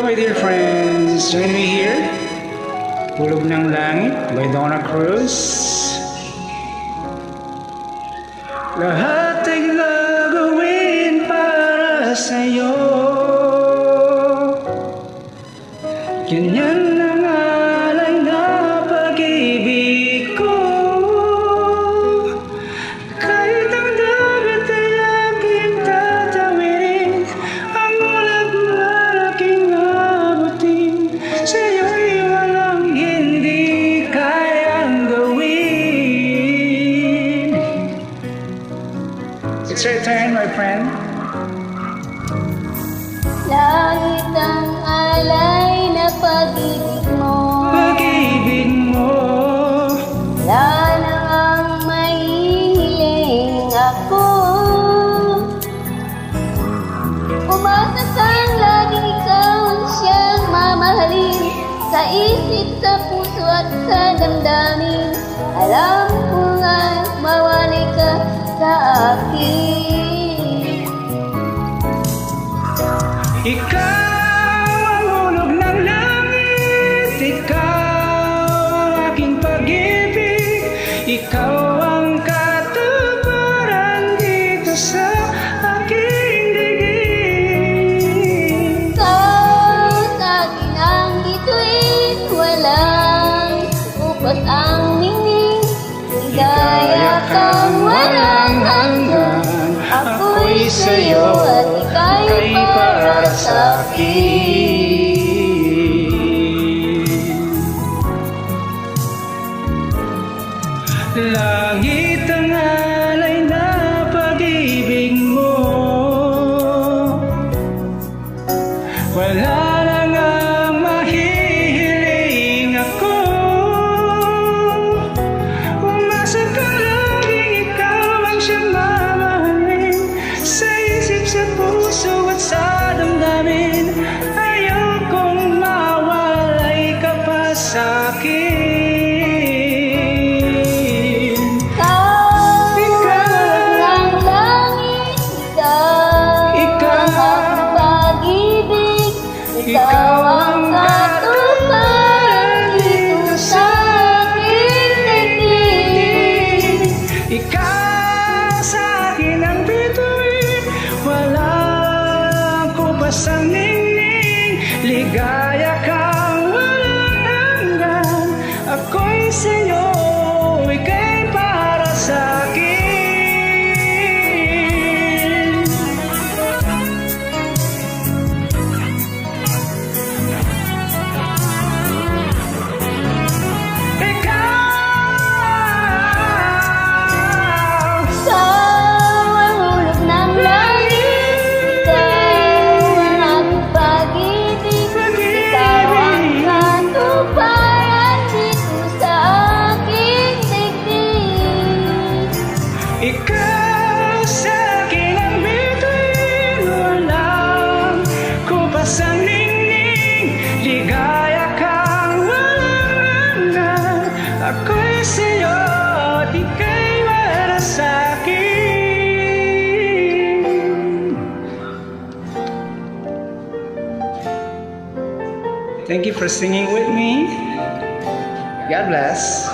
Hello my dear friends, join me here. Hulog ng Langit by Donna Cruz. Lahat ay gagawin para sa'yo. Ganyan ang alay na pag-ibig ko. Kahit ang dagat ay aking tatawirin, ang ulap malaking abutin, sa'yo'y walang hindi kayang gawin. It's your turn, my friend. Langit ang alay na pag-ibig mo. Pag-ibig mo. Wala na ang mahihiling ako. Umasa sang laging ikaw ang siyang mamahalin, sa isip, sa puso at sa damdamin. Alam ko nga mawalay ka sa akin. Ikaw ang hulog ng langit, ikaw ang aking pag-ibig, ikaw ang katuparan dito sa aking digig. Ikaw sa akin ang bituin, walang upas ang ningning. Ligaya kang walang hanggan, ako'y sa'yo at ika'y para sa'kin. Langit ang alay na pag-ibig mo. Wala na nga mahihiling ako. Umasa ka laging ikaw ang siyang mamahalin, sa isip, sa puso at sa damdamin. Ayokong mawalay ka pa sa'kin. Ikaw ang katuparan dito sa aking digdig. Ikaw sa akin ang bituin, walang kupas ang ningning. Ligaya kang walang hanggan, ako'y sa'yo, ika'y para sa'kin. Ikaw sa akin ang bituin, walang kupas ang ningning. Ligaya kang walang hanggan, ako'y sa'yo at ika'y para sa'kin. Thank you for singing with me. God bless.